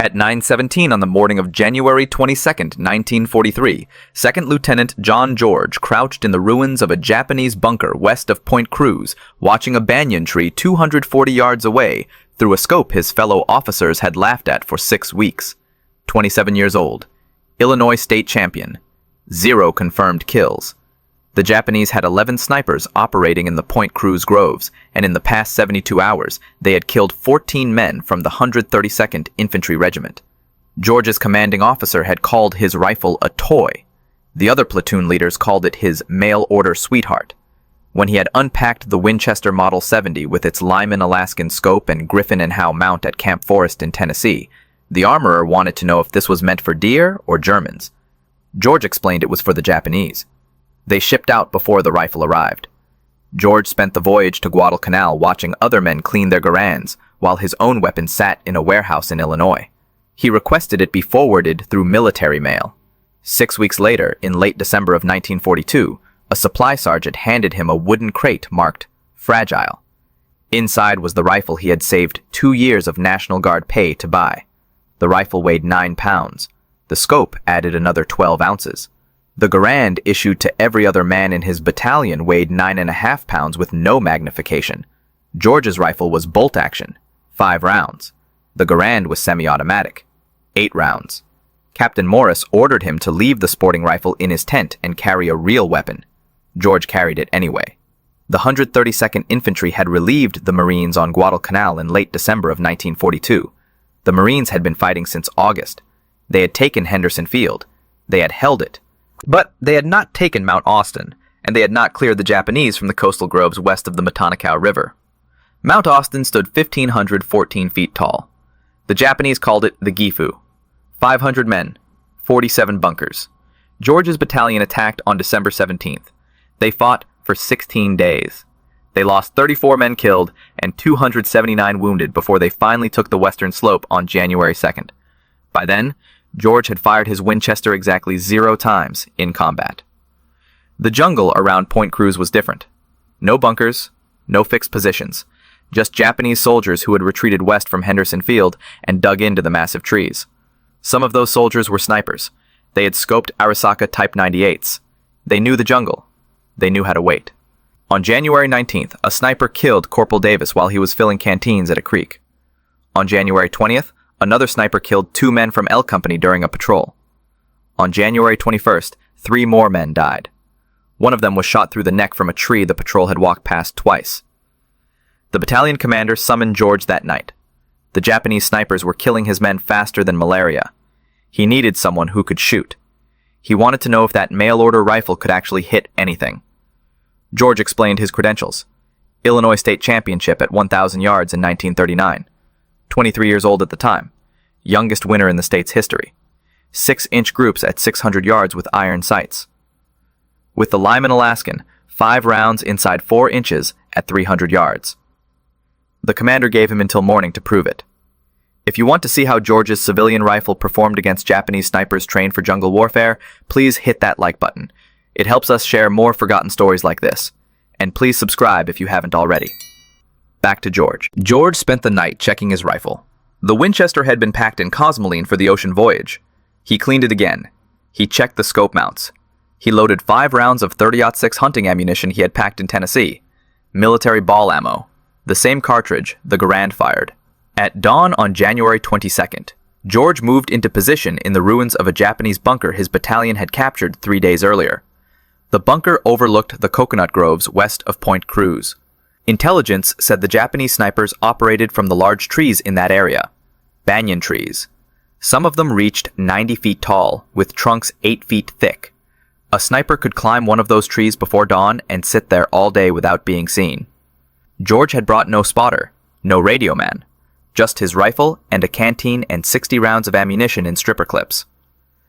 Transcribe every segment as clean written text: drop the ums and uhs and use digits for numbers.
At 9:17 on the morning of January 22nd, 1943, Second Lieutenant John George crouched in the ruins of a Japanese bunker west of Point Cruz, watching a banyan tree 240 yards away through a scope his fellow officers had laughed at for 6 weeks. 27 years old, Illinois state champion, 0 confirmed kills. The Japanese had 11 snipers operating in the Point Cruz groves, and in the past 72 hours, they had killed 14 men from the 132nd Infantry Regiment. George's commanding officer had called his rifle a toy. The other platoon leaders called it his mail-order sweetheart. When he had unpacked the Winchester Model 70 with its Lyman Alaskan scope and Griffin and Howe mount at Camp Forest in Tennessee, the armorer wanted to know if this was meant for deer or Germans. George explained it was for the Japanese. They shipped out before the rifle arrived. George spent the voyage to Guadalcanal watching other men clean their Garands, while his own weapon sat in a warehouse in Illinois. He requested it be forwarded through military mail. 6 weeks later, in late December of 1942, a supply sergeant handed him a wooden crate marked "Fragile." Inside was the rifle he had saved 2 years of National Guard pay to buy. The rifle weighed 9 pounds. The scope added another 12 ounces. The Garand issued to every other man in his battalion weighed 9.5 pounds with no magnification. George's rifle was bolt action, 5 rounds. The Garand was semi-automatic, 8 rounds. Captain Morris ordered him to leave the sporting rifle in his tent and carry a real weapon. George carried it anyway. The 132nd Infantry had relieved the Marines on Guadalcanal in late December of 1942. The Marines had been fighting since August. They had taken Henderson Field. They had held it. But they had not taken Mount Austin, and they had not cleared the Japanese from the coastal groves west of the Matanikau River. Mount Austin stood 1,514 feet tall. The Japanese called it the Gifu. 500 men, 47 bunkers. George's battalion attacked on December 17th. They fought for 16 days. They lost 34 men killed and 279 wounded before they finally took the western slope on January 2nd. By then, George had fired his Winchester exactly 0 times in combat. The jungle around Point Cruz was different. No bunkers, no fixed positions, just Japanese soldiers who had retreated west from Henderson Field and dug into the massive trees. Some of those soldiers were snipers. They had scoped Arisaka Type 98s. They knew the jungle. They knew how to wait. On January 19th, a sniper killed Corporal Davis while he was filling canteens at a creek. On January 20th, another sniper killed 2 men from L Company during a patrol. On January 21st, 3 more men died. One of them was shot through the neck from a tree the patrol had walked past twice. The battalion commander summoned George that night. The Japanese snipers were killing his men faster than malaria. He needed someone who could shoot. He wanted to know if that mail-order rifle could actually hit anything. George explained his credentials. Illinois state championship at 1,000 yards in 1939. 23 years old at the time. Youngest winner in the state's history. 6-inch groups at 600 yards with iron sights. With the Lyman Alaskan, 5 rounds inside 4 inches at 300 yards. The commander gave him until morning to prove it. If you want to see how George's civilian rifle performed against Japanese snipers trained for jungle warfare, please hit that like button. It helps us share more forgotten stories like this. And please subscribe if you haven't already. Back to George. George spent the night checking his rifle. The Winchester had been packed in cosmoline for the ocean voyage. He cleaned it again. He checked the scope mounts. He loaded 5 rounds of .30-06 hunting ammunition he had packed in Tennessee. Military ball ammo. The same cartridge the Garand fired. At dawn on January 22nd, George moved into position in the ruins of a Japanese bunker his battalion had captured 3 days earlier. The bunker overlooked the coconut groves west of Point Cruz. Intelligence said the Japanese snipers operated from the large trees in that area. Banyan trees. Some of them reached 90 feet tall, with trunks 8 feet thick. A sniper could climb one of those trees before dawn and sit there all day without being seen. George had brought no spotter, no radio man, just his rifle and a canteen and 60 rounds of ammunition in stripper clips.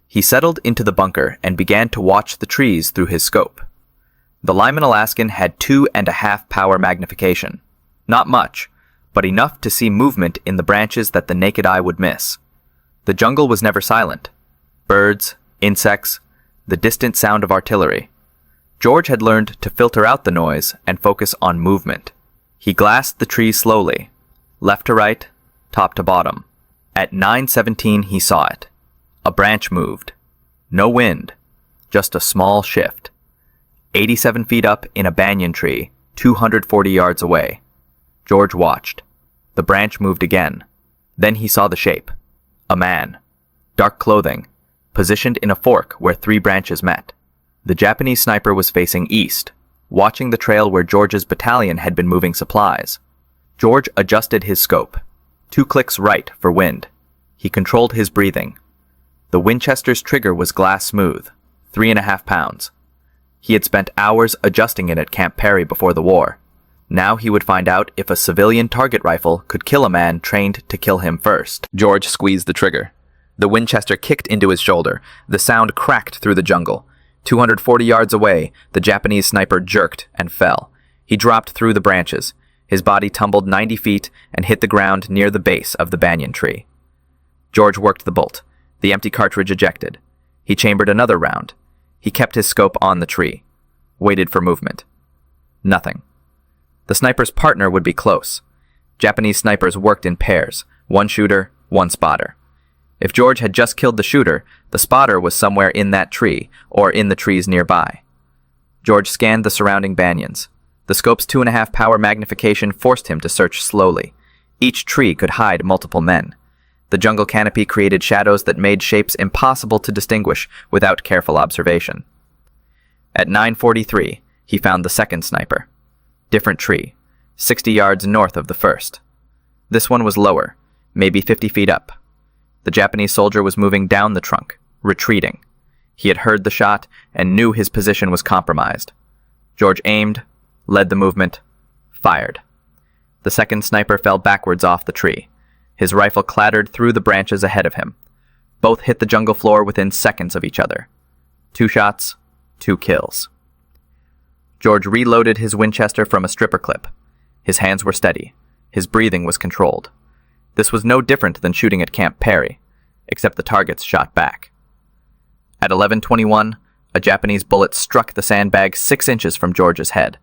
He settled into the bunker and began to watch the trees through his scope. The Lyman Alaskan had 2.5 power magnification. Not much, but enough to see movement in the branches that the naked eye would miss. The jungle was never silent. Birds, insects, the distant sound of artillery. George had learned to filter out the noise and focus on movement. He glassed the trees slowly, left to right, top to bottom. At 9:17 he saw it. A branch moved. No wind, just a small shift. 87 feet up in a banyan tree, 240 yards away. George watched. The branch moved again. Then he saw the shape. A man. Dark clothing, positioned in a fork where 3 branches met. The Japanese sniper was facing east, watching the trail where George's battalion had been moving supplies. George adjusted his scope. 2 clicks right for wind. He controlled his breathing. The Winchester's trigger was glass smooth, 3.5 pounds. He had spent hours adjusting it at Camp Perry before the war. Now he would find out if a civilian target rifle could kill a man trained to kill him first. George squeezed the trigger. The Winchester kicked into his shoulder. The sound cracked through the jungle. 240 yards away, the Japanese sniper jerked and fell. He dropped through the branches. His body tumbled 90 feet and hit the ground near the base of the banyan tree. George worked the bolt. The empty cartridge ejected. He chambered another round. He kept his scope on the tree. Waited for movement. Nothing. The sniper's partner would be close. Japanese snipers worked in pairs, 1 shooter, 1 spotter. If George had just killed the shooter, the spotter was somewhere in that tree, or in the trees nearby. George scanned the surrounding banyans. The scope's 2.5 power magnification forced him to search slowly. Each tree could hide multiple men. The jungle canopy created shadows that made shapes impossible to distinguish without careful observation. At 9:43, he found the second sniper. Different tree, 60 yards north of the first. This one was lower, maybe 50 feet up. The Japanese soldier was moving down the trunk, retreating. He had heard the shot and knew his position was compromised. George aimed, led the movement, fired. The second sniper fell backwards off the tree. His rifle clattered through the branches ahead of him. Both hit the jungle floor within seconds of each other. 2 shots, 2 kills. George reloaded his Winchester from a stripper clip. His hands were steady. His breathing was controlled. This was no different than shooting at Camp Perry, except the targets shot back. At 11:21, a Japanese bullet struck the sandbag 6 inches from George's head.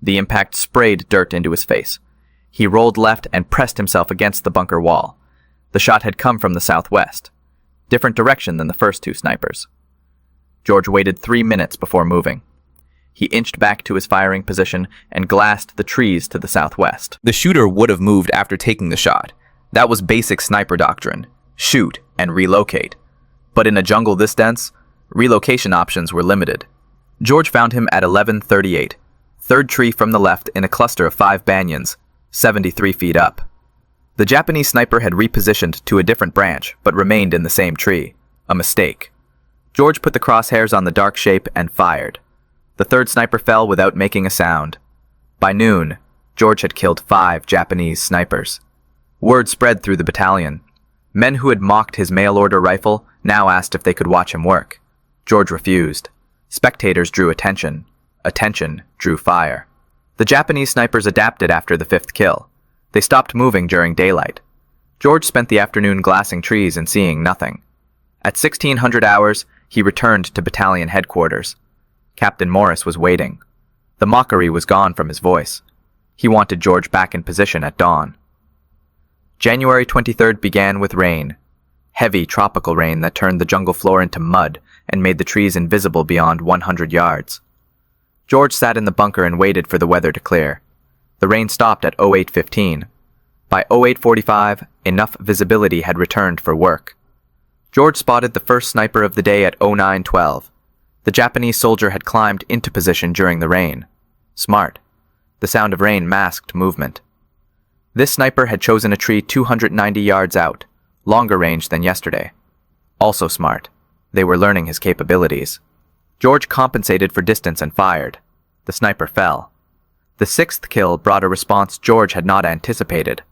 The impact sprayed dirt into his face. He rolled left and pressed himself against the bunker wall. The shot had come from the southwest, different direction than the first 2 snipers. George waited 3 minutes before moving. He inched back to his firing position and glassed the trees to the southwest. The shooter would have moved after taking the shot. That was basic sniper doctrine: shoot and relocate. But in a jungle this dense, relocation options were limited. George found him at 11:38, 3rd tree from the left in a cluster of 5 banyans, 73 feet up. The Japanese sniper had repositioned to a different branch, but remained in the same tree. A mistake. George put the crosshairs on the dark shape and fired. The 3rd sniper fell without making a sound. By noon, George had killed 5 Japanese snipers. Word spread through the battalion. Men who had mocked his mail-order rifle now asked if they could watch him work. George refused. Spectators drew attention. Attention drew fire. The Japanese snipers adapted after the 5th kill. They stopped moving during daylight. George spent the afternoon glassing trees and seeing nothing. At 1600 hours, he returned to battalion headquarters. Captain Morris was waiting. The mockery was gone from his voice. He wanted George back in position at dawn. January 23rd began with rain. Heavy tropical rain that turned the jungle floor into mud and made the trees invisible beyond 100 yards. George sat in the bunker and waited for the weather to clear. The rain stopped at 08:15. By 08:45, enough visibility had returned for work. George spotted the first sniper of the day at 09:12. The Japanese soldier had climbed into position during the rain. Smart. The sound of rain masked movement. This sniper had chosen a tree 290 yards out, longer range than yesterday. Also smart. They were learning his capabilities. George compensated for distance and fired. The sniper fell. The 6th kill brought a response George had not anticipated.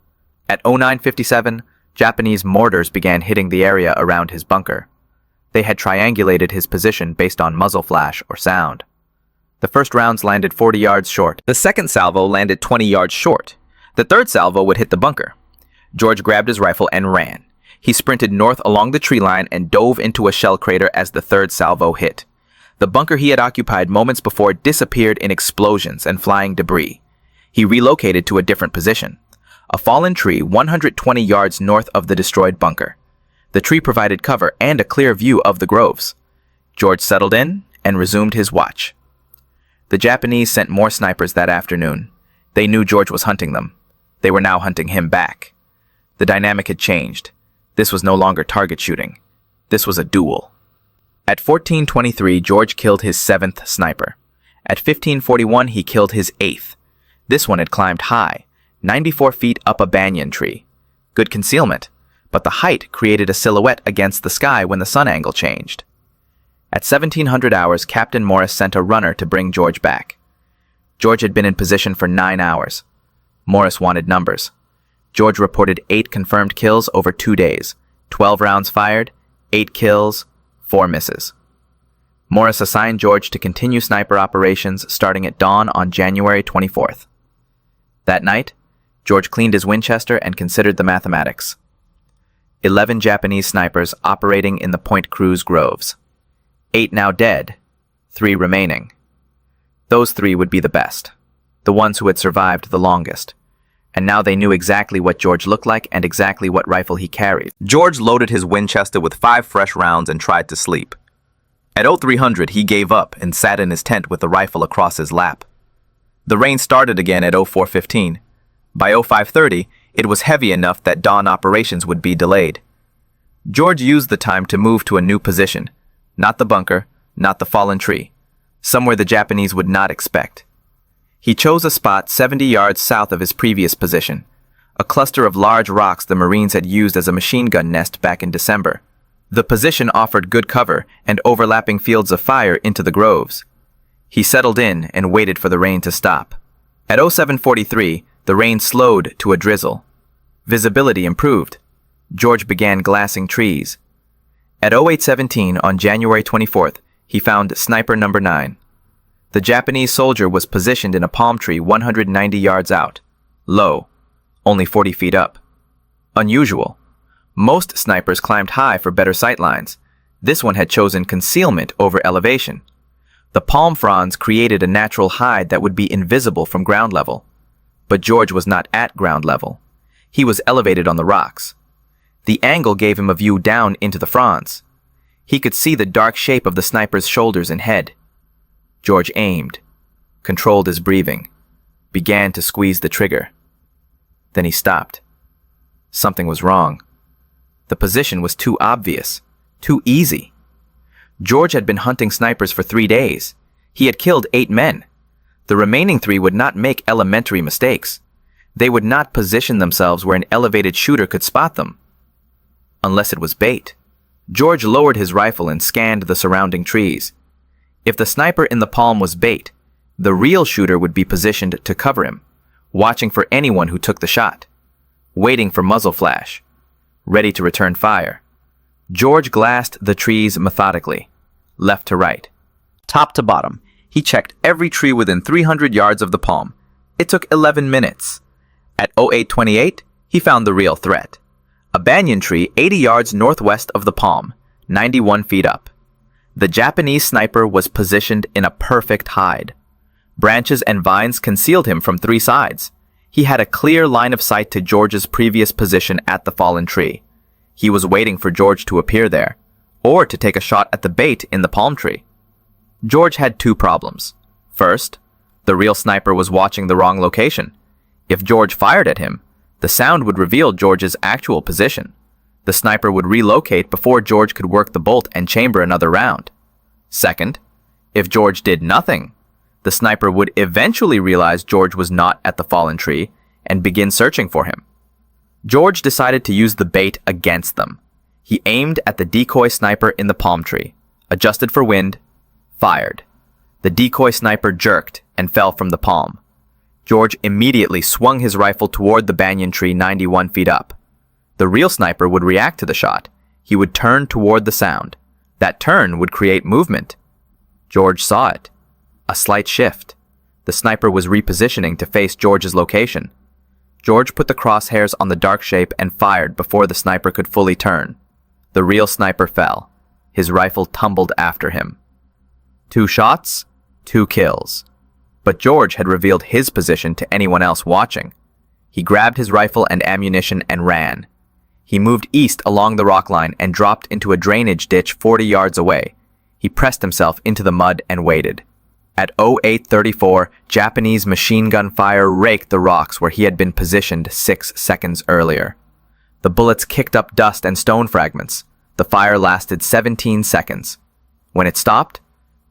At 09:57, Japanese mortars began hitting the area around his bunker. They had triangulated his position based on muzzle flash or sound. The first rounds landed 40 yards short. The second salvo landed 20 yards short. The third salvo would hit the bunker. George grabbed his rifle and ran. He sprinted north along the tree line and dove into a shell crater as the third salvo hit. The bunker he had occupied moments before disappeared in explosions and flying debris. He relocated to a different position. a fallen tree 120 yards north of the destroyed bunker. The tree provided cover and a clear view of the groves. George settled in and resumed his watch. The Japanese sent more snipers that afternoon. They knew George was hunting them. They were now hunting him back. The dynamic had changed. This was no longer target shooting. This was a duel. At 14:23, George killed his 7th sniper. At 15:41, he killed his 8th. This one had climbed high, 94 feet up a banyan tree. Good concealment, but the height created a silhouette against the sky when the sun angle changed. At 1700 hours, Captain Morris sent a runner to bring George back. George had been in position for 9 hours. Morris wanted numbers. George reported 8 confirmed kills over 2 days, 12 rounds fired, 8 kills, 4 misses. Morris assigned George to continue sniper operations starting at dawn on January 24th. That night, George cleaned his Winchester and considered the mathematics. 11 Japanese snipers operating in the Point Cruz groves. 8 now dead, 3 remaining. Those 3 would be the best, the ones who had survived the longest. And now they knew exactly what George looked like and exactly what rifle he carried. George loaded his Winchester with 5 fresh rounds and tried to sleep. At 0300, he gave up and sat in his tent with the rifle across his lap. The rain started again at 0415. By 0530, it was heavy enough that dawn operations would be delayed. George used the time to move to a new position. Not the bunker, not the fallen tree. Somewhere the Japanese would not expect. He chose a spot 70 yards south of his previous position, a cluster of large rocks the Marines had used as a machine gun nest back in December. The position offered good cover and overlapping fields of fire into the groves. He settled in and waited for the rain to stop. At 0743, the rain slowed to a drizzle. Visibility improved. George began glassing trees. At 0817 on January 24th, he found sniper number 9. The Japanese soldier was positioned in a palm tree 190 yards out. Low, only 40 feet up. Unusual. Most snipers climbed high for better sight lines. This one had chosen concealment over elevation. The palm fronds created a natural hide that would be invisible from ground level. But George was not at ground level. He was elevated on the rocks. The angle gave him a view down into the fronds. He could see the dark shape of the sniper's shoulders and head. George aimed, controlled his breathing, began to squeeze the trigger. Then he stopped. Something was wrong. The position was too obvious, too easy. George had been hunting snipers for 3 days. He had killed 8 men. The remaining 3 would not make elementary mistakes. They would not position themselves where an elevated shooter could spot them. Unless it was bait. George lowered his rifle and scanned the surrounding trees. If the sniper in the palm was bait, the real shooter would be positioned to cover him, watching for anyone who took the shot, waiting for muzzle flash, ready to return fire. George glassed the trees methodically, left to right, top to bottom. He checked every tree within 300 yards of the palm. It took 11 minutes. At 0828, he found the real threat. A banyan tree 80 yards northwest of the palm, 91 feet up. The Japanese sniper was positioned in a perfect hide. Branches and vines concealed him from 3 sides. He had a clear line of sight to George's previous position at the fallen tree. He was waiting for George to appear there, or to take a shot at the bait in the palm tree. George had 2 problems. First, the real sniper was watching the wrong location. If George fired at him, the sound would reveal George's actual position. The sniper would relocate before George could work the bolt and chamber another round. Second, if George did nothing, the sniper would eventually realize George was not at the fallen tree and begin searching for him. George decided to use the bait against them. He aimed at the decoy sniper in the palm tree, adjusted for wind, fired. The decoy sniper jerked and fell from the palm. George immediately swung his rifle toward the banyan tree 91 feet up. The real sniper would react to the shot. He would turn toward the sound. That turn would create movement. George saw it. A slight shift. The sniper was repositioning to face George's location. George put the crosshairs on the dark shape and fired before the sniper could fully turn. The real sniper fell. His rifle tumbled after him. 2 shots, 2 kills. But George had revealed his position to anyone else watching. He grabbed his rifle and ammunition and ran. He moved east along the rock line and dropped into a drainage ditch 40 yards away. He pressed himself into the mud and waited. At 08:34, Japanese machine gun fire raked the rocks where he had been positioned 6 seconds earlier. The bullets kicked up dust and stone fragments. The fire lasted 17 seconds. When it stopped,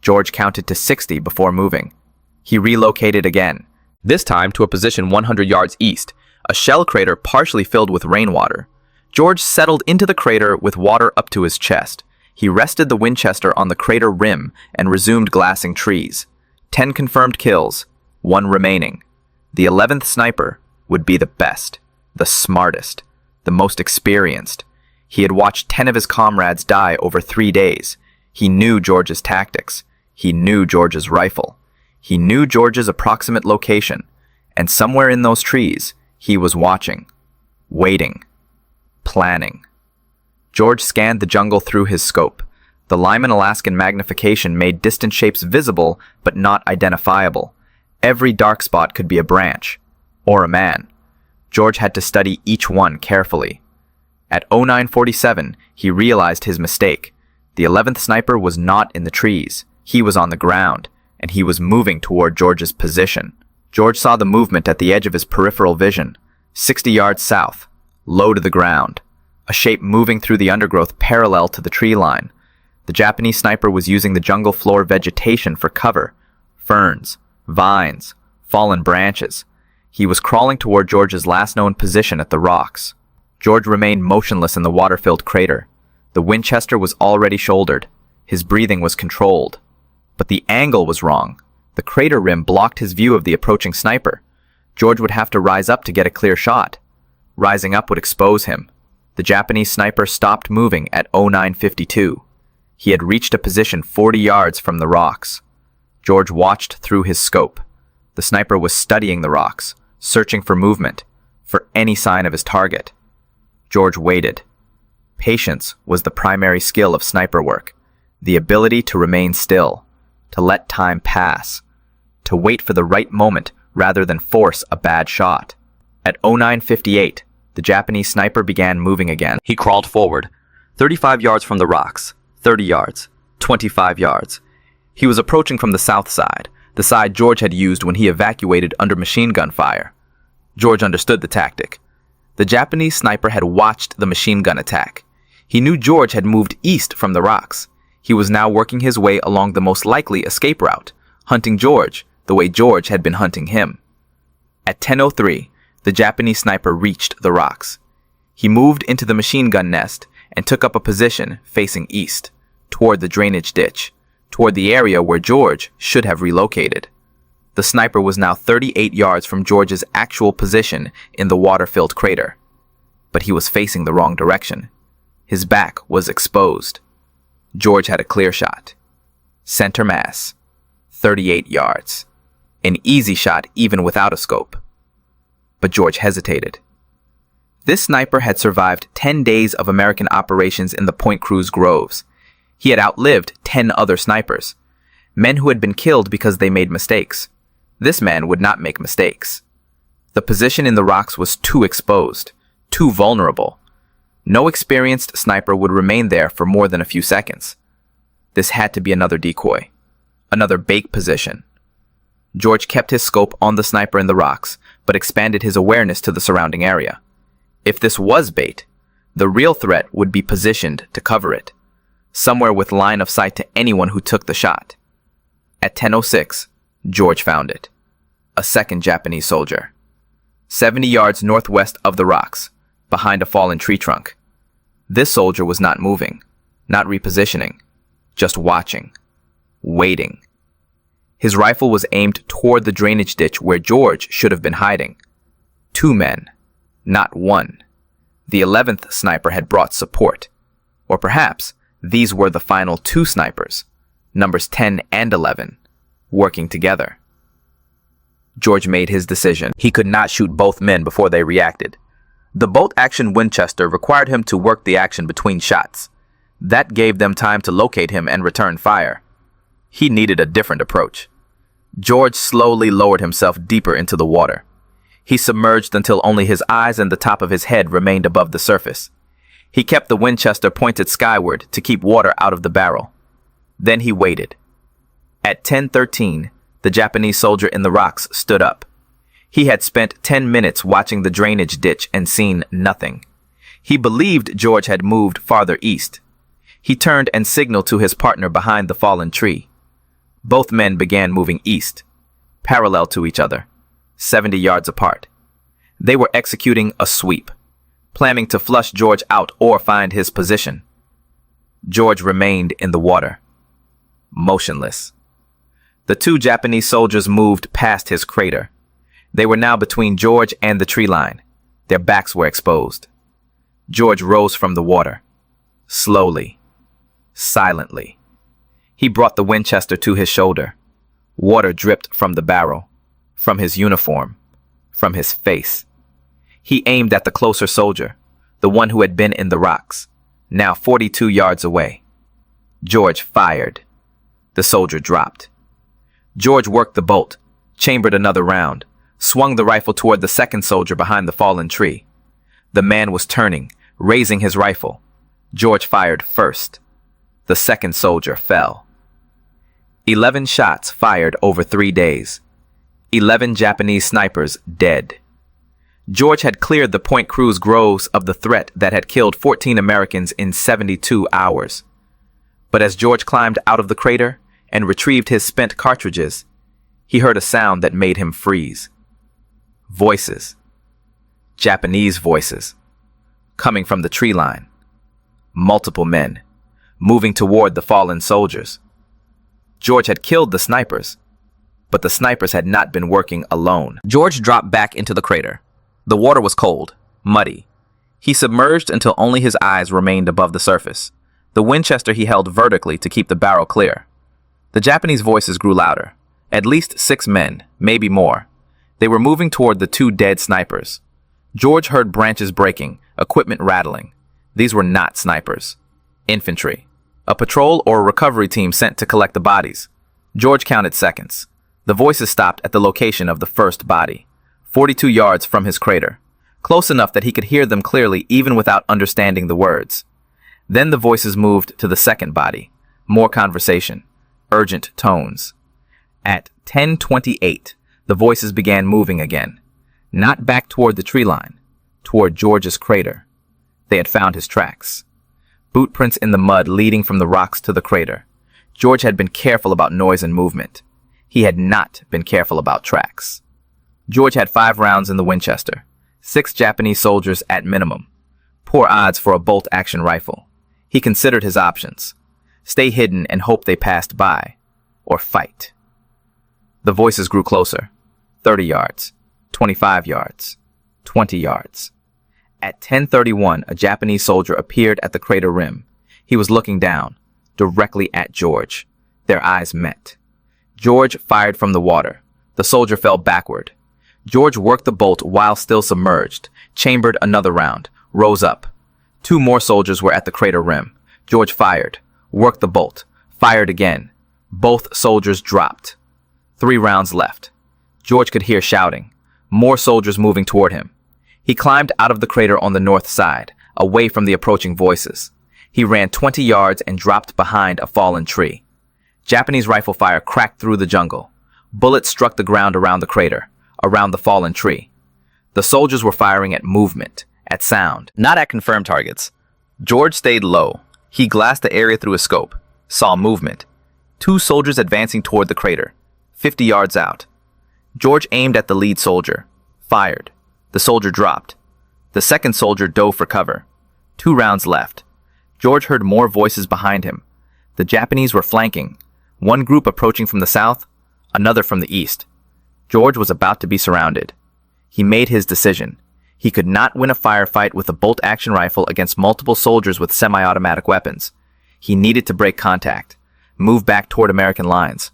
George counted to 60 before moving. He relocated again, this time to a position 100 yards east, a shell crater partially filled with rainwater. George settled into the crater with water up to his chest. He rested the Winchester on the crater rim and resumed glassing trees. 10 confirmed kills, 1 remaining. The 11th sniper would be the best, the smartest, the most experienced. He had watched 10 of his comrades die over 3 days. He knew George's tactics. He knew George's rifle. He knew George's approximate location. And somewhere in those trees, he was watching, waiting, planning. George scanned the jungle through his scope. The Lyman Alaskan magnification made distant shapes visible, but not identifiable. Every dark spot could be a branch, or a man. George had to study each one carefully. At 09:47, he realized his mistake. The 11th sniper was not in the trees. He was on the ground, and he was moving toward George's position. George saw the movement at the edge of his peripheral vision, 60 yards south, low to the ground, a shape moving through the undergrowth parallel to the tree line. The Japanese sniper was using the jungle floor vegetation for cover, ferns, vines, fallen branches. He was crawling toward George's last known position at the rocks. George remained motionless in the water-filled crater. The Winchester was already shouldered. His breathing was controlled. But the angle was wrong. The crater rim blocked his view of the approaching sniper. George would have to rise up to get a clear shot. Rising up would expose him. The Japanese sniper stopped moving at 09:52. He had reached a position 40 yards from the rocks. George watched through his scope. The sniper was studying the rocks, searching for movement, for any sign of his target. George waited. Patience was the primary skill of sniper work, the ability to remain still, to let time pass, to wait for the right moment rather than force a bad shot. At 09:58, the Japanese sniper began moving again. He crawled forward, 35 yards from the rocks, 30 yards, 25 yards. He was approaching from the south side, the side George had used when he evacuated under machine gun fire. George understood the tactic. The Japanese sniper had watched the machine gun attack. He knew George had moved east from the rocks. He was now working his way along the most likely escape route, hunting George the way George had been hunting him. At 10:03, the Japanese sniper reached the rocks. He moved into the machine gun nest and took up a position facing east, toward the drainage ditch, toward the area where George should have relocated. The sniper was now 38 yards from George's actual position in the water-filled crater. But he was facing the wrong direction. His back was exposed. George had a clear shot. Center mass, 38 yards. An easy shot even without a scope. But George hesitated. This sniper had survived 10 days of American operations in the Point Cruz groves. He had outlived 10 other snipers, men who had been killed because they made mistakes. This man would not make mistakes. The position in the rocks was too exposed, too vulnerable. No experienced sniper would remain there for more than a few seconds. This had to be another decoy, another bait position. George kept his scope on the sniper in the rocks, but expanded his awareness to the surrounding area. If this was bait, the real threat would be positioned to cover it, somewhere with line of sight to anyone who took the shot. At 10:06, George found it. A second Japanese soldier. 70 yards northwest of the rocks, behind a fallen tree trunk. This soldier was not moving, not repositioning, just watching, waiting. His rifle was aimed toward the drainage ditch where George should have been hiding. 2 men, not 1. The 11th sniper had brought support. Or perhaps these were the final 2 snipers, numbers 10 and 11, working together. George made his decision. He could not shoot both men before they reacted. The bolt-action Winchester required him to work the action between shots. That gave them time to locate him and return fire. He needed a different approach. George slowly lowered himself deeper into the water. He submerged until only his eyes and the top of his head remained above the surface. He kept the Winchester pointed skyward to keep water out of the barrel. Then he waited. At 10:13, the Japanese soldier in the rocks stood up. He had spent 10 minutes watching the drainage ditch and seen nothing. He believed George had moved farther east. He turned and signaled to his partner behind the fallen tree. Both men began moving east, parallel to each other, 70 yards apart. They were executing a sweep, planning to flush George out or find his position. George remained in the water, motionless. The two Japanese soldiers moved past his crater. They were now between George and the tree line. Their backs were exposed. George rose from the water, slowly, silently. He brought the Winchester to his shoulder. Water dripped from the barrel, from his uniform, from his face. He aimed at the closer soldier, the one who had been in the rocks, now 42 yards away. George fired. The soldier dropped. George worked the bolt, chambered another round, swung the rifle toward the second soldier behind the fallen tree. The man was turning, raising his rifle. George fired first. The second soldier fell. 11 shots fired over 3 days. 11 Japanese snipers dead. George had cleared the Point Cruz groves of the threat that had killed 14 Americans in 72 hours. But as George climbed out of the crater and retrieved his spent cartridges, he heard a sound that made him freeze. Voices. Japanese voices. Coming from the tree line. Multiple men, moving toward the fallen soldiers. George had killed the snipers, but the snipers had not been working alone. George dropped back into the crater. The water was cold, muddy. He submerged until only his eyes remained above the surface. The Winchester he held vertically to keep the barrel clear. The Japanese voices grew louder. At least 6 men, maybe more. They were moving toward the 2 dead snipers. George heard branches breaking, equipment rattling. These were not snipers. Infantry. A patrol or a recovery team sent to collect the bodies. George counted seconds. The voices stopped at the location of the first body, 42 yards from his crater, close enough that he could hear them clearly even without understanding the words. Then the voices moved to the second body. More conversation. Urgent tones. At 10:28, the voices began moving again. Not back toward the tree line, toward George's crater. They had found his tracks. Boot prints in the mud leading from the rocks to the crater. George had been careful about noise and movement. He had not been careful about tracks. George had 5 rounds in the Winchester, 6 Japanese soldiers at minimum. Poor odds for a bolt-action rifle. He considered his options. Stay hidden and hope they passed by, or fight. The voices grew closer. 30 yards, 25 yards, 20 yards. At 10:31, a Japanese soldier appeared at the crater rim. He was looking down, directly at George. Their eyes met. George fired from the water. The soldier fell backward. George worked the bolt while still submerged, chambered another round, rose up. 2 more soldiers were at the crater rim. George fired, worked the bolt, fired again. Both soldiers dropped. 3 rounds left. George could hear shouting. More soldiers moving toward him. He climbed out of the crater on the north side, away from the approaching voices. He ran 20 yards and dropped behind a fallen tree. Japanese rifle fire cracked through the jungle. Bullets struck the ground around the crater, around the fallen tree. The soldiers were firing at movement, at sound, not at confirmed targets. George stayed low. He glassed the area through his scope, saw movement. 2 soldiers advancing toward the crater, 50 yards out. George aimed at the lead soldier, fired. The soldier dropped. The second soldier dove for cover. 2 rounds left. George heard more voices behind him. The Japanese were flanking. 1 group approaching from the south, another from the east. George was about to be surrounded. He made his decision. He could not win a firefight with a bolt-action rifle against multiple soldiers with semi-automatic weapons. He needed to break contact, move back toward American lines.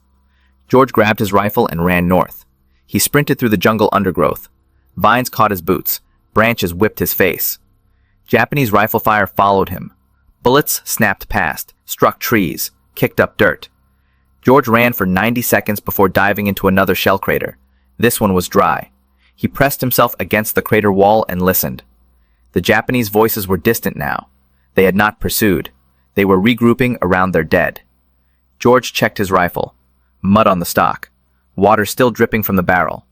George grabbed his rifle and ran north. He sprinted through the jungle undergrowth. Vines caught his boots. Branches whipped his face. Japanese rifle fire followed him. Bullets snapped past, struck trees, kicked up dirt. George ran for 90 seconds before diving into another shell crater. This one was dry. He pressed himself against the crater wall and listened. The Japanese voices were distant now. They had not pursued. They were regrouping around their dead. George checked his rifle. Mud on the stock. Water still dripping from the barrel.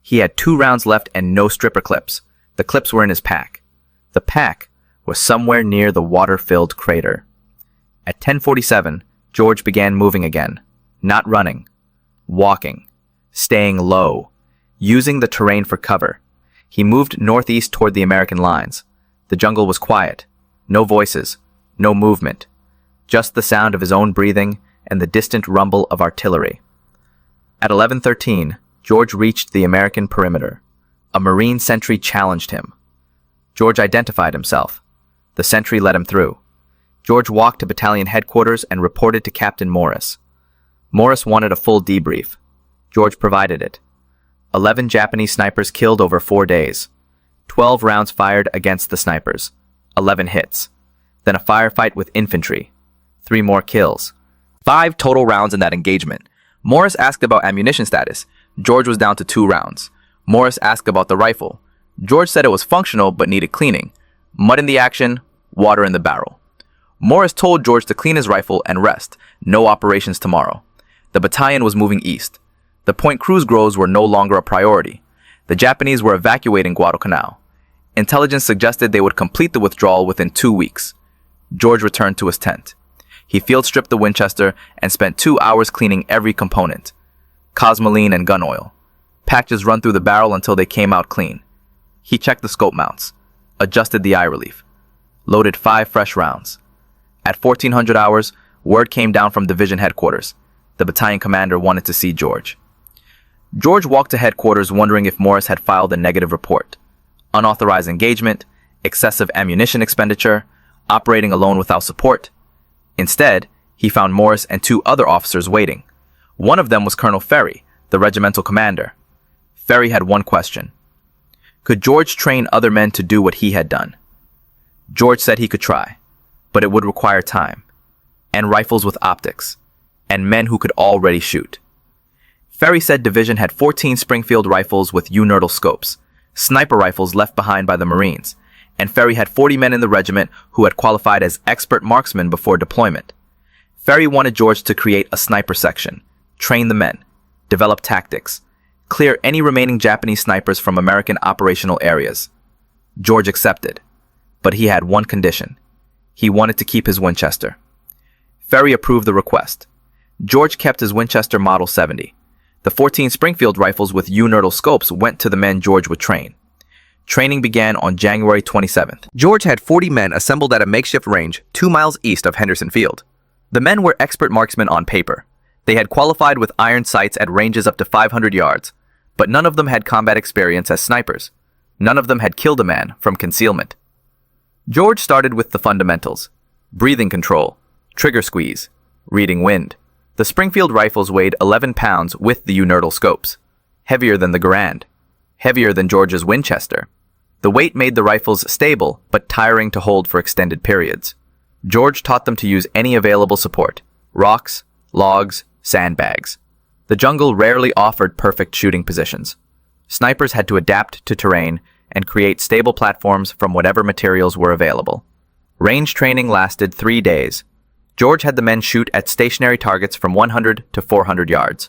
He had 2 rounds left and no stripper clips. The clips were in his pack. The pack was somewhere near the water-filled crater. At 10:47, George began moving again. Not running. Walking. Staying low. Using the terrain for cover. He moved northeast toward the American lines. The jungle was quiet. No voices. No movement. Just the sound of his own breathing and the distant rumble of artillery. At 11:13, George reached the American perimeter. A Marine sentry challenged him. George identified himself. The sentry let him through. George walked to battalion headquarters and reported to Captain Morris. Morris wanted a full debrief. George provided it. 11 Japanese snipers killed over 4 days. 12 rounds fired against the snipers. 11 hits. Then a firefight with infantry. 3 more kills. 5 total rounds in that engagement. Morris asked about ammunition status. George was down to 2 rounds. Morris asked about the rifle. George said it was functional but needed cleaning. Mud in the action, water in the barrel. Morris told George to clean his rifle and rest. No operations tomorrow. The battalion was moving east. The Point Cruz groves were no longer a priority. The Japanese were evacuating Guadalcanal. Intelligence suggested they would complete the withdrawal within 2 weeks. George returned to his tent. He field stripped the Winchester and spent 2 hours cleaning every component. Cosmoline and gun oil. Patches run through the barrel until they came out clean. He checked the scope mounts. Adjusted the eye relief. Loaded 5 fresh rounds. At 1400 hours, word came down from division headquarters. The battalion commander wanted to see George. George walked to headquarters wondering if Morris had filed a negative report. Unauthorized engagement, excessive ammunition expenditure, operating alone without support. Instead, he found Morris and 2 other officers waiting. One of them was Colonel Ferry, the regimental commander. Ferry had one question. Could George train other men to do what he had done? George said he could try, but it would require time, and rifles with optics, and men who could already shoot. Ferry said division had 14 Springfield rifles with unimpressive scopes, sniper rifles left behind by the Marines, and Ferry had 40 men in the regiment who had qualified as expert marksmen before deployment. Ferry wanted George to create a sniper section, train the men, develop tactics, clear any remaining Japanese snipers from American operational areas. George accepted, but he had one condition. He wanted to keep his Winchester. Ferry approved the request. George kept his Winchester Model 70. The 14 Springfield rifles with unimpressive scopes went to the men George would train. Training began on January 27th. George had 40 men assembled at a makeshift range 2 miles east of Henderson Field. The men were expert marksmen on paper. They had qualified with iron sights at ranges up to 500 yards, but none of them had combat experience as snipers. None of them had killed a man from concealment. George started with the fundamentals: breathing control, trigger squeeze, reading wind. The Springfield rifles weighed 11 pounds with the unimpressive scopes, heavier than the Garand, heavier than George's Winchester. The weight made the rifles stable but tiring to hold for extended periods. George taught them to use any available support: rocks, logs, sandbags. The jungle rarely offered perfect shooting positions. Snipers had to adapt to terrain and create stable platforms from whatever materials were available. Range training lasted 3 days. George had the men shoot at stationary targets from 100 to 400 yards,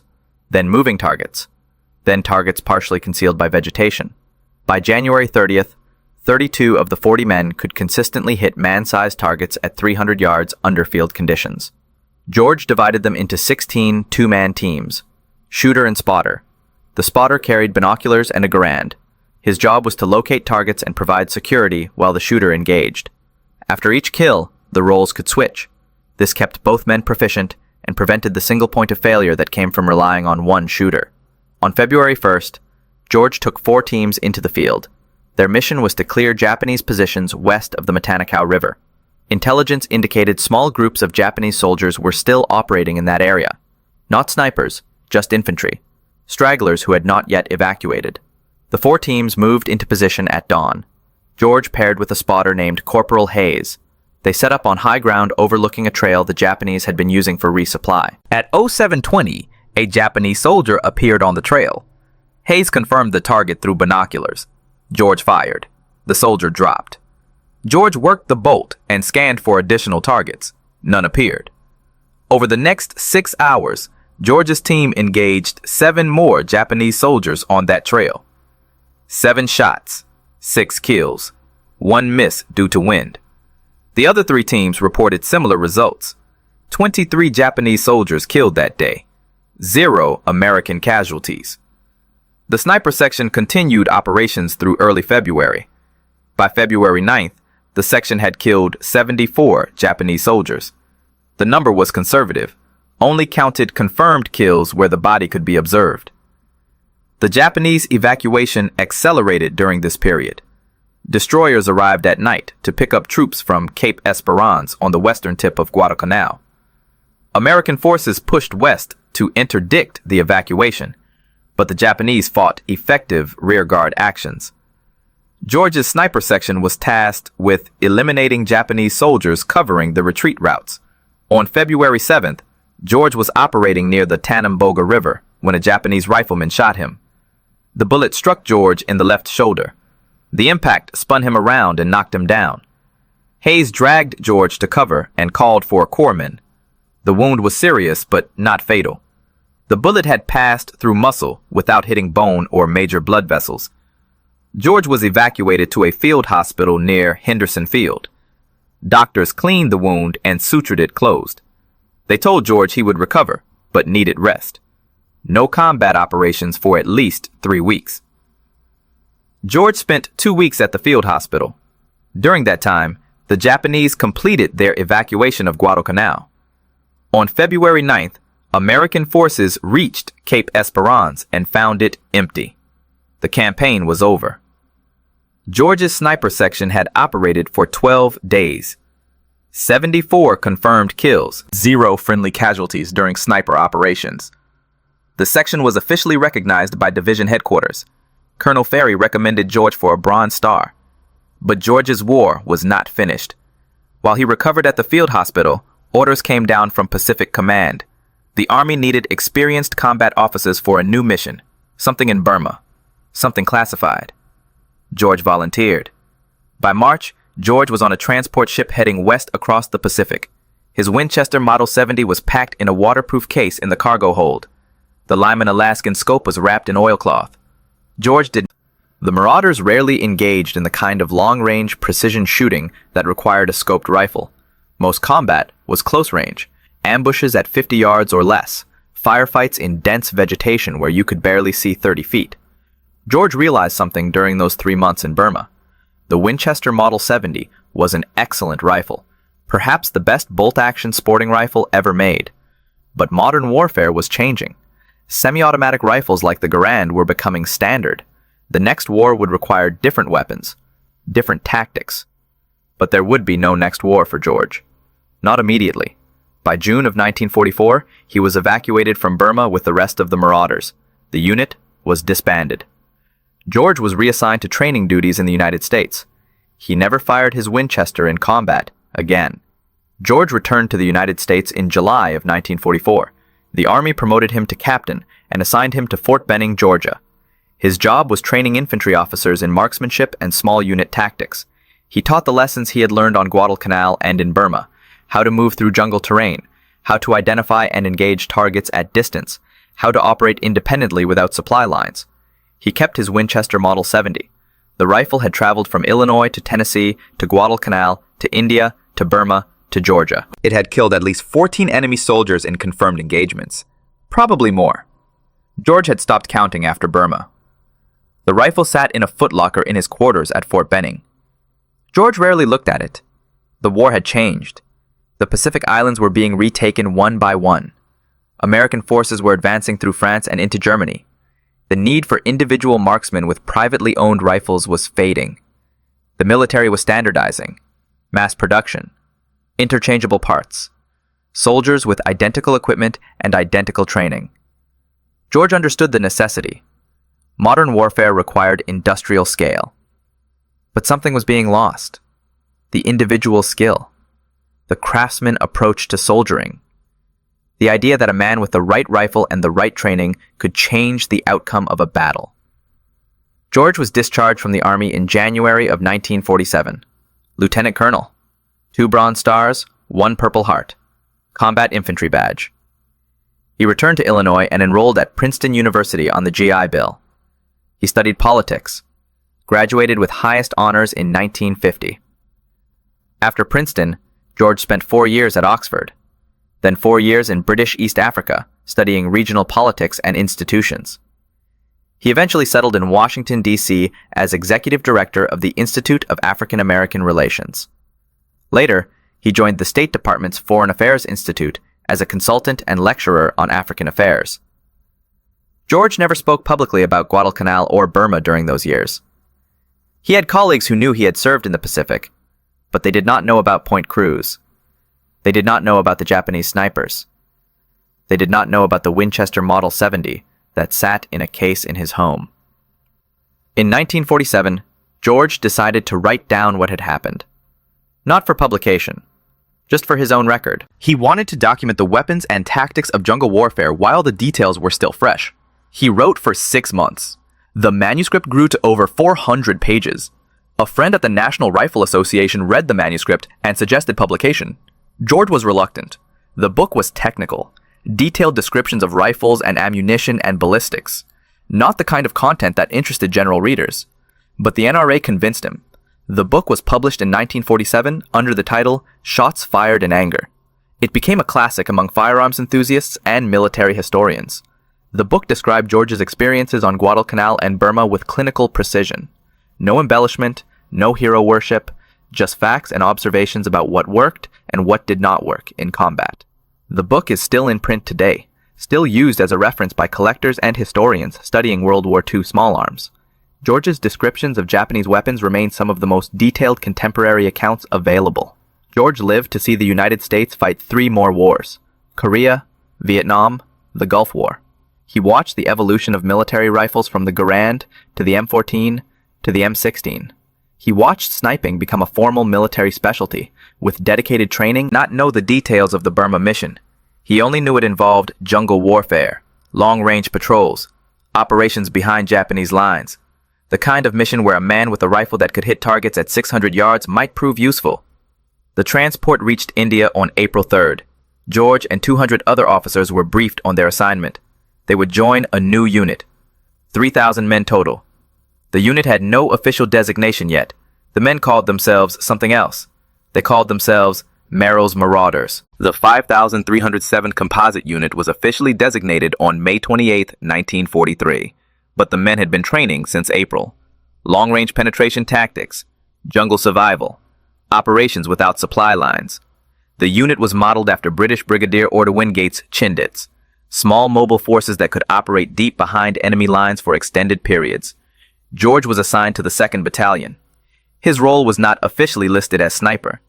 then moving targets, then targets partially concealed by vegetation. By January 30th, 32 of the 40 men could consistently hit man-sized targets at 300 yards under field conditions. George divided them into 16 two-man teams, shooter and spotter. The spotter carried binoculars and a Garand. His job was to locate targets and provide security while the shooter engaged. After each kill, the roles could switch. This kept both men proficient and prevented the single point of failure that came from relying on one shooter. On February 1st, George took 4 teams into the field. Their mission was to clear Japanese positions west of the Matanikaw River. Intelligence indicated small groups of Japanese soldiers were still operating in that area. Not snipers, just infantry. Stragglers who had not yet evacuated. The 4 teams moved into position at dawn. George paired with a spotter named Corporal Hayes. They set up on high ground overlooking a trail the Japanese had been using for resupply. At 0720, a Japanese soldier appeared on the trail. Hayes confirmed the target through binoculars. George fired. The soldier dropped. George worked the bolt and scanned for additional targets. None appeared. Over the next 6 hours, George's team engaged 7 more Japanese soldiers on that trail. 7 shots, 6 kills, 1 miss due to wind. The other 3 teams reported similar results. 23 Japanese soldiers killed that day. 0 American casualties. The sniper section continued operations through early February. By February 9th, the section had killed 74 Japanese soldiers. The number was conservative, only counted confirmed kills where the body could be observed. The Japanese evacuation accelerated during this period. Destroyers arrived at night to pick up troops from Cape Esperance on the western tip of Guadalcanal. American forces pushed west to interdict the evacuation, but the Japanese fought effective rearguard actions. George's sniper section was tasked with eliminating Japanese soldiers covering the retreat routes. On February 7th, George was operating near the Tanamboga River when a Japanese rifleman shot him. The bullet struck George in the left shoulder. The impact spun him around and knocked him down. Hayes dragged George to cover and called for a corpsman. The wound was serious but not fatal. The bullet had passed through muscle without hitting bone or major blood vessels. George was evacuated to a field hospital near Henderson Field. Doctors cleaned the wound and sutured it closed. They told George he would recover, but needed rest. No combat operations for at least 3 weeks. George spent 2 weeks at the field hospital. During that time, the Japanese completed their evacuation of Guadalcanal. On February 9th, American forces reached Cape Esperance and found it empty. The campaign was over. George's sniper section had operated for 12 days. 74 confirmed kills, 0 friendly casualties during sniper operations. The section was officially recognized by division headquarters. Colonel Ferry recommended George for a Bronze Star. But George's war was not finished. While he recovered at the field hospital, orders came down from Pacific Command. The Army needed experienced combat officers for a new mission, something in Burma, something classified. George volunteered. By March, George was on a transport ship heading west across the Pacific. His Winchester Model 70 was packed in a waterproof case in the cargo hold. The Lyman Alaskan scope was wrapped in oilcloth. George did. The Marauders rarely engaged in the kind of long-range precision shooting that required a scoped rifle. Most combat was close range, ambushes at 50 yards or less, firefights in dense vegetation where you could barely see 30 feet. George realized something during those 3 months in Burma. The Winchester Model 70 was an excellent rifle, perhaps the best bolt-action sporting rifle ever made. But modern warfare was changing. Semi-automatic rifles like the Garand were becoming standard. The next war would require different weapons, different tactics. But there would be no next war for George. Not immediately. By June of 1944, he was evacuated from Burma with the rest of the Marauders. The unit was disbanded. George was reassigned to training duties in the United States. He never fired his Winchester in combat again. George returned to the United States in July of 1944. The Army promoted him to captain and assigned him to Fort Benning, Georgia. His job was training infantry officers in marksmanship and small unit tactics. He taught the lessons he had learned on Guadalcanal and in Burma: how to move through jungle terrain, how to identify and engage targets at distance, how to operate independently without supply lines. He kept his Winchester Model 70. The rifle had traveled from Illinois to Tennessee to Guadalcanal to India to Burma to Georgia. It had killed at least 14 enemy soldiers in confirmed engagements. Probably more. George had stopped counting after Burma. The rifle sat in a footlocker in his quarters at Fort Benning. George rarely looked at it. The war had changed. The Pacific Islands were being retaken one by one. American forces were advancing through France and into Germany. The need for individual marksmen with privately owned rifles was fading. The military was standardizing. Mass production. Interchangeable parts. Soldiers with identical equipment and identical training. George understood the necessity. Modern warfare required industrial scale. But something was being lost. The individual skill. The craftsman approach to soldiering. The idea that a man with the right rifle and the right training could change the outcome of a battle. George was discharged from the Army in January of 1947. Lieutenant Colonel. 2 Bronze Stars, 1 Purple Heart. Combat Infantry Badge. He returned to Illinois and enrolled at Princeton University on the GI Bill. He studied politics. Graduated with highest honors in 1950. After Princeton, George spent 4 years at Oxford, then 4 years in British East Africa, studying regional politics and institutions. He eventually settled in Washington, D.C. as executive director of the Institute of African American Relations. Later, he joined the State Department's Foreign Affairs Institute as a consultant and lecturer on African affairs. George never spoke publicly about Guadalcanal or Burma during those years. He had colleagues who knew he had served in the Pacific, but they did not know about Point Cruz. They did not know about the Japanese snipers. They did not know about the Winchester Model 70 that sat in a case in his home. In 1947, George decided to write down what had happened. Not for publication, just for his own record. He wanted to document the weapons and tactics of jungle warfare while the details were still fresh. He wrote for 6 months. The manuscript grew to over 400 pages. A friend at the National Rifle Association read the manuscript and suggested publication. George was reluctant. The book was technical, detailed descriptions of rifles and ammunition and ballistics, not the kind of content that interested general readers. But the NRA convinced him. The book was published in 1947 under the title Shots Fired in Anger. It became a classic among firearms enthusiasts and military historians. The book described George's experiences on Guadalcanal and Burma with clinical precision. No embellishment, no hero worship, just facts and observations about what worked and what did not work in combat. The book is still in print today, still used as a reference by collectors and historians studying World War II small arms. George's descriptions of Japanese weapons remain some of the most detailed contemporary accounts available. George lived to see the United States fight 3 more wars: Korea, Vietnam, the Gulf War. He watched the evolution of military rifles from the Garand to the M14 to the M16. He watched sniping become a formal military specialty, with dedicated training, not know the details of the Burma mission. He only knew it involved jungle warfare, long-range patrols, operations behind Japanese lines, the kind of mission where a man with a rifle that could hit targets at 600 yards might prove useful. The transport reached India on April 3rd. George and 200 other officers were briefed on their assignment. They would join a new unit, 3,000 men total. The unit had no official designation yet. The men called themselves something else. They called themselves Merrill's Marauders. The 5,307 Composite Unit was officially designated on May 28, 1943, but the men had been training since April. Long-range penetration tactics, jungle survival, operations without supply lines. The unit was modeled after British Brigadier Order Wingate's Chindits, small mobile forces that could operate deep behind enemy lines for extended periods. George was assigned to the 2nd Battalion. His role was not officially listed as sniper.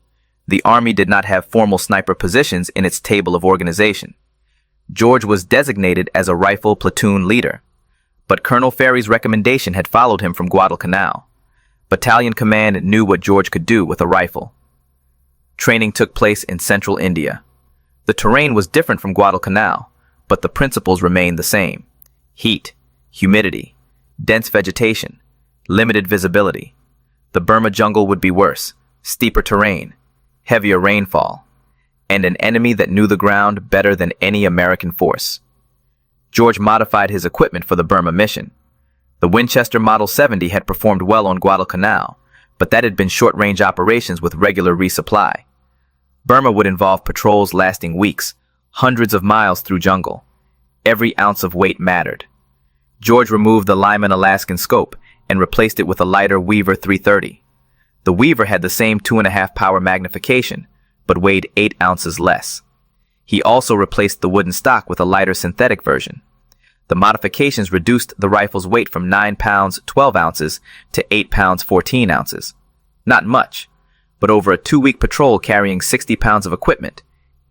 The Army did not have formal sniper positions in its table of organization. George was designated as a rifle platoon leader, but Colonel Ferry's recommendation had followed him from Guadalcanal. Battalion command knew what George could do with a rifle. Training took place in central India. The terrain was different from Guadalcanal, but the principles remained the same. Heat, humidity, dense vegetation, limited visibility. The Burma jungle would be worse, steeper terrain, heavier rainfall, and an enemy that knew the ground better than any American force. George modified his equipment for the Burma mission. The Winchester Model 70 had performed well on Guadalcanal, but that had been short-range operations with regular resupply. Burma would involve patrols lasting weeks, hundreds of miles through jungle. Every ounce of weight mattered. George removed the Lyman Alaskan scope and replaced it with a lighter Weaver 330. The Weaver had the same 2.5 power magnification, but weighed 8 ounces less. He also replaced the wooden stock with a lighter synthetic version. The modifications reduced the rifle's weight from 9 pounds 12 ounces to 8 pounds 14 ounces. Not much, but over a 2-week patrol carrying 60 pounds of equipment,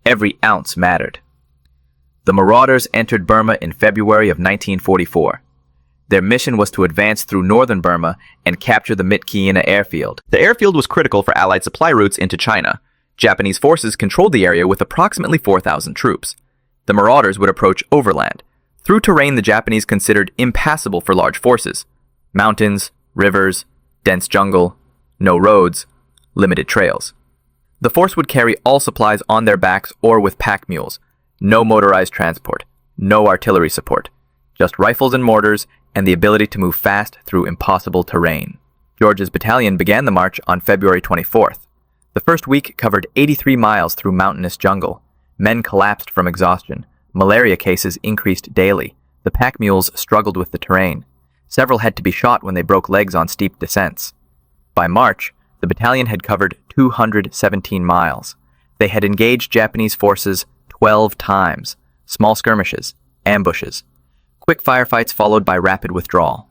every ounce mattered. The Marauders entered Burma in February of 1944. Their mission was to advance through northern Burma and capture the Mitkiina airfield. The airfield was critical for Allied supply routes into China. Japanese forces controlled the area with approximately 4,000 troops. The Marauders would approach overland, through terrain the Japanese considered impassable for large forces. Mountains, rivers, dense jungle, no roads, limited trails. The force would carry all supplies on their backs or with pack mules. No motorized transport, no artillery support, just rifles and mortars and the ability to move fast through impossible terrain. George's battalion began the march on February 24th. The first week covered 83 miles through mountainous jungle. Men collapsed from exhaustion. Malaria cases increased daily. The pack mules struggled with the terrain. Several had to be shot when they broke legs on steep descents. By March, the battalion had covered 217 miles. They had engaged Japanese forces 12 times. Small skirmishes, ambushes. Quick firefights followed by rapid withdrawal.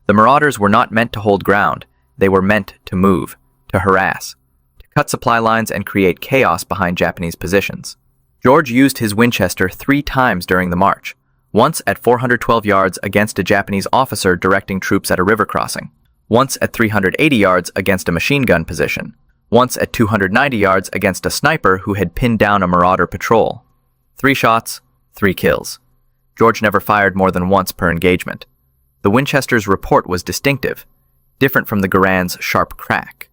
The marauders were not meant to hold ground. They were meant to move, to harass, to cut supply lines and create chaos behind Japanese positions. George used his Winchester 3 times during the march, once at 412 yards against a Japanese officer directing troops at a river crossing, once at 380 yards against a machine gun position, once at 290 yards against a sniper who had pinned down a marauder patrol. 3 shots, 3 kills. George never fired more than once per engagement. The Winchester's report was distinctive, different from the Garand's sharp crack.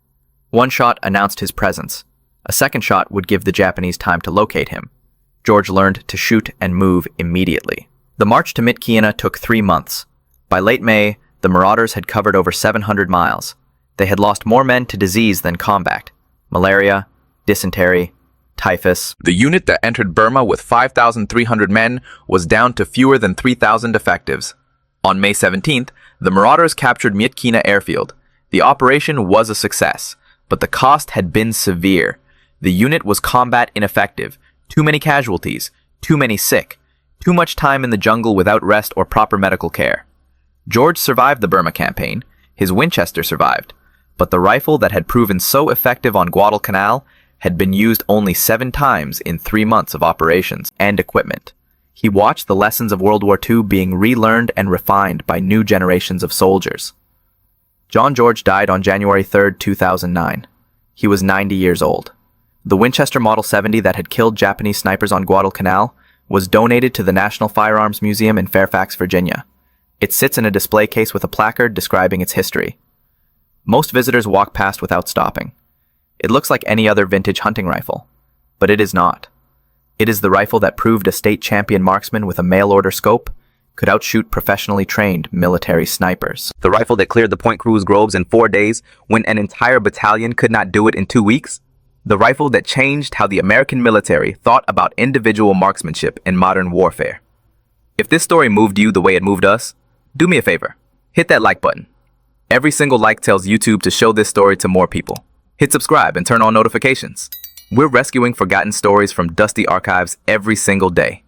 1 shot announced his presence. A second shot would give the Japanese time to locate him. George learned to shoot and move immediately. The march to Myitkyina took 3 months. By late May, the marauders had covered over 700 miles. They had lost more men to disease than combat. Malaria, dysentery, typhus. The unit that entered Burma with 5,300 men was down to fewer than 3,000 effectives. On May 17th, the marauders captured Myitkyina airfield. The operation was a success, but the cost had been severe. The unit was combat ineffective. Too many casualties, too many sick, too much time in the jungle without rest or proper medical care. George survived the Burma campaign. His Winchester survived, but the rifle that had proven so effective on Guadalcanal had been used only 7 times in 3 months of operations and equipment. He watched the lessons of World War II being relearned and refined by new generations of soldiers. John George died on January 3, 2009. He was 90 years old. The Winchester Model 70 that had killed Japanese snipers on Guadalcanal was donated to the National Firearms Museum in Fairfax, Virginia. It sits in a display case with a placard describing its history. Most visitors walk past without stopping. It looks like any other vintage hunting rifle, but it is not. It is the rifle that proved a state champion marksman with a mail-order scope could outshoot professionally trained military snipers. The rifle that cleared the Point Cruz groves in 4 days when an entire battalion could not do it in 2 weeks. The rifle that changed how the American military thought about individual marksmanship in modern warfare. If this story moved you the way it moved us, do me a favor. Hit that like button. Every single like tells YouTube to show this story to more people. Hit subscribe and turn on notifications. We're rescuing forgotten stories from dusty archives every single day.